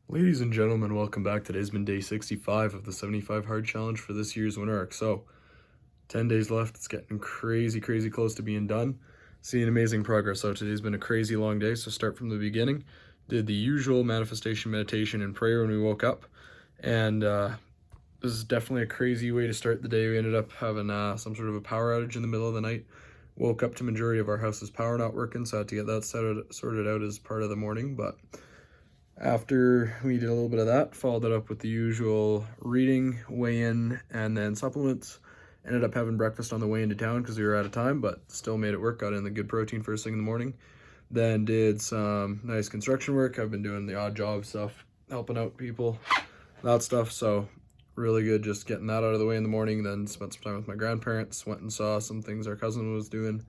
Ladies and gentlemen, welcome back. Today's been day 65 of the 75 hard challenge for this year's winter arc. So, 10 days left. It's getting crazy, crazy close to being done. Seeing amazing progress. So, today's been a crazy long day. So, start from the beginning. Did the usual manifestation, meditation, and prayer when we woke up. And this is definitely a crazy way to start the day. We ended up having some sort of a power outage in the middle of the night. Woke up to majority of our house's power not working, so I had to get that sorted out as part of the morning. But after we did a little bit of that, followed it up with the usual reading, weigh-in, and then supplements. Ended up having breakfast on the way into town because we were out of time, but still made it work. Got in the good protein first thing in the morning. Then did some nice construction work. I've been doing the odd job stuff, helping out people, that stuff. So really good just getting that out of the way in the morning. Then spent some time with my grandparents, went and saw some things our cousin was doing,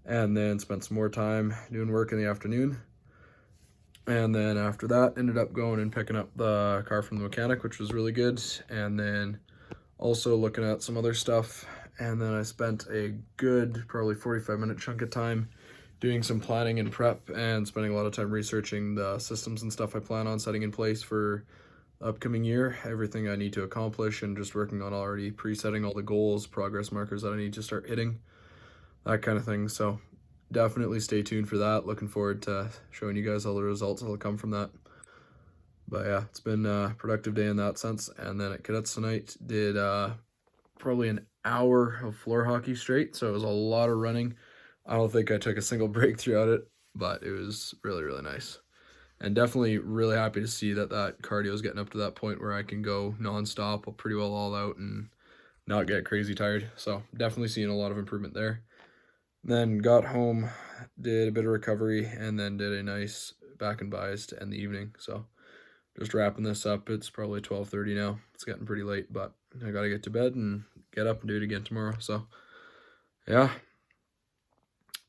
and then spent some more time doing work in the afternoon. And then after that, ended up going and picking up the car from the mechanic, which was really good. And then also looking at some other stuff. And then I spent a good, probably 45-minute chunk of time doing some planning and prep and spending a lot of time researching the systems and stuff I plan on setting in place for the upcoming year, everything I need to accomplish, and just working on already presetting all the goals, progress markers that I need to start hitting, that kind of thing. So definitely stay tuned for that. Looking forward to showing you guys all the results that'll come from that. But yeah, it's been a productive day in that sense. And then at cadets tonight, did probably an hour of floor hockey straight. So it was a lot of running. I don't think I took a single break throughout it, but it was really, really nice. And definitely really happy to see that cardio is getting up to that point where I can go nonstop, pretty well all out, and not get crazy tired. So definitely seeing a lot of improvement there. Then got home, did a bit of recovery, and then did a nice back and buys to end the evening. So just wrapping this up. It's probably 12:30 now. It's getting pretty late, but I gotta get to bed and get up and do it again tomorrow. So yeah.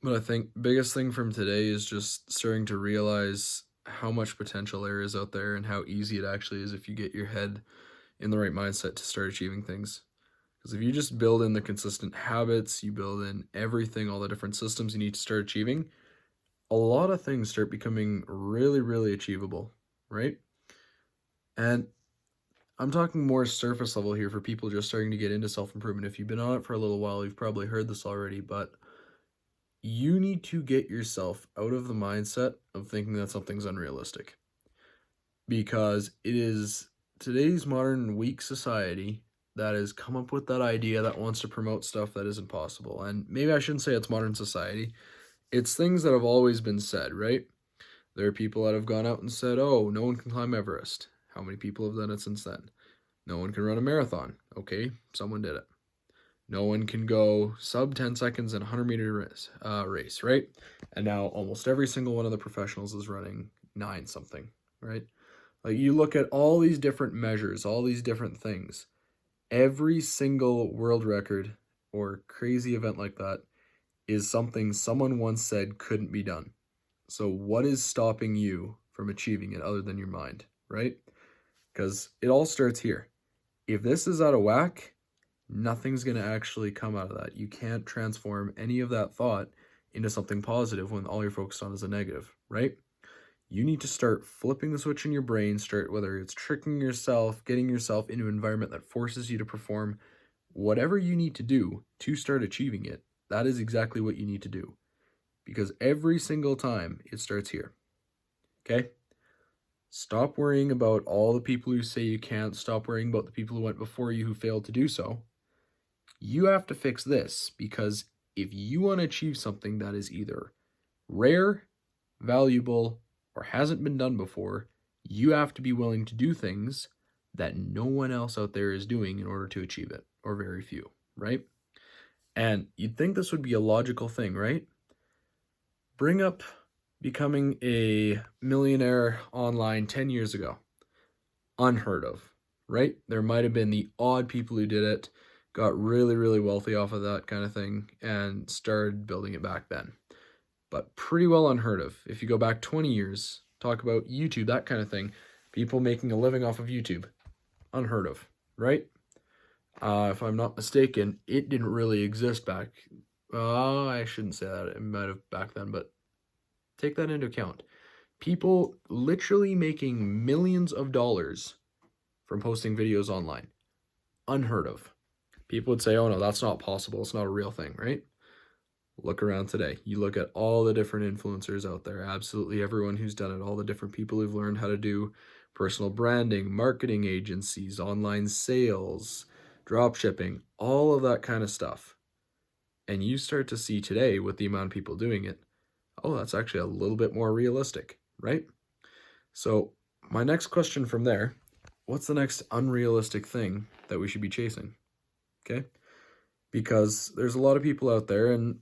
But I think biggest thing from today is just starting to realize how much potential there is out there and how easy it actually is if you get your head in the right mindset to start achieving things. Because if you just build in the consistent habits, you build in everything, all the different systems you need to start achieving, a lot of things start becoming really, really achievable, right? And I'm talking more surface level here for people just starting to get into self-improvement. If you've been on it for a little while, you've probably heard this already, but you need to get yourself out of the mindset of thinking that something's unrealistic. Because it is today's modern weak society that has come up with that idea that wants to promote stuff that isn't possible. And maybe I shouldn't say it's modern society. It's things that have always been said, right? There are people that have gone out and said, oh, no one can climb Everest. How many people have done it since then? No one can run a marathon. Okay, someone did it. No one can go sub 10 seconds in a 100-meter race, right? And now almost every single one of the professionals is running 9 something, right? Like you look at all these different measures, all these different things. Every single world record or crazy event like that is something someone once said couldn't be done. So what is stopping you from achieving it other than your mind, right? Because it all starts here. If this is out of whack, nothing's going to actually come out of that. You can't transform any of that thought into something positive when all you're focused on is a negative, right? You need to start flipping the switch in your brain, start whether it's tricking yourself, getting yourself into an environment that forces you to perform whatever you need to do to start achieving it. That is exactly what you need to do. Because every single time it starts here. Okay? Stop worrying about all the people who say you can't. Stop worrying about the people who went before you who failed to do so. You have to fix this because if you want to achieve something that is either rare, valuable, or hasn't been done before, you have to be willing to do things that no one else out there is doing in order to achieve it, or very few, right? And you'd think this would be a logical thing, right? Bring up becoming a millionaire online 10 years ago. Unheard of, right? There might have been the odd people who did it, got really, really wealthy off of that kind of thing, and started building it back then. But pretty well unheard of. If you go back 20 years, talk about YouTube, that kind of thing, people making a living off of YouTube, unheard of, right? If I'm not mistaken, it didn't really exist back. I shouldn't say that. It might have back then, but take that into account. People literally making millions of dollars from posting videos online. Unheard of. People would say, oh no, that's not possible. It's not a real thing, right? Look around today. You look at all the different influencers out there, absolutely everyone who's done it, all the different people who've learned how to do personal branding, marketing agencies, online sales, drop shipping, all of that kind of stuff. And you start to see today with the amount of people doing it, oh, that's actually a little bit more realistic, right? So my next question from there, what's the next unrealistic thing that we should be chasing? Okay? Because there's a lot of people out there, and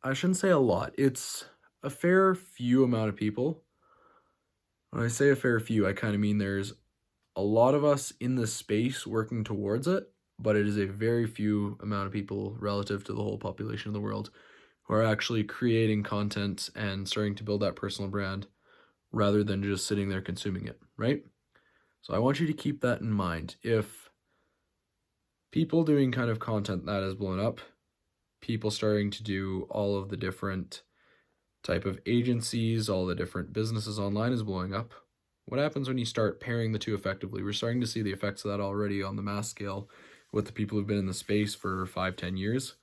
I shouldn't say a lot. It's a fair few amount of people. When I say a fair few, I kind of mean there's a lot of us in this space working towards it, but it is a very few amount of people relative to the whole population of the world who are actually creating content and starting to build that personal brand rather than just sitting there consuming it, right? So I want you to keep that in mind. If people doing kind of content that has blown up, people starting to do all of the different type of agencies, all the different businesses online is blowing up. What happens when you start pairing the two effectively? We're starting to see the effects of that already on the mass scale with the people who've been in the space for 5-10 years.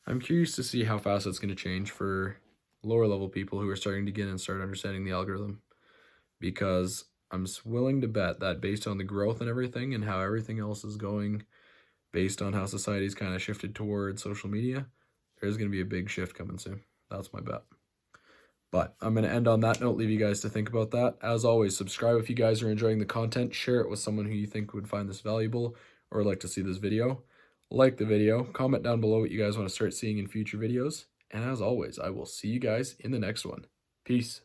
I'm curious to see how fast it's going to change for lower level people who are starting to get in and start understanding the algorithm, because I'm willing to bet that based on the growth and everything and how everything else is going, based on how society's kind of shifted towards social media, there's going to be a big shift coming soon. That's my bet. But I'm going to end on that note, leave you guys to think about that. As always, subscribe if you guys are enjoying the content. Share it with someone who you think would find this valuable or like to see this video. Like the video. Comment down below what you guys want to start seeing in future videos. And as always, I will see you guys in the next one. Peace.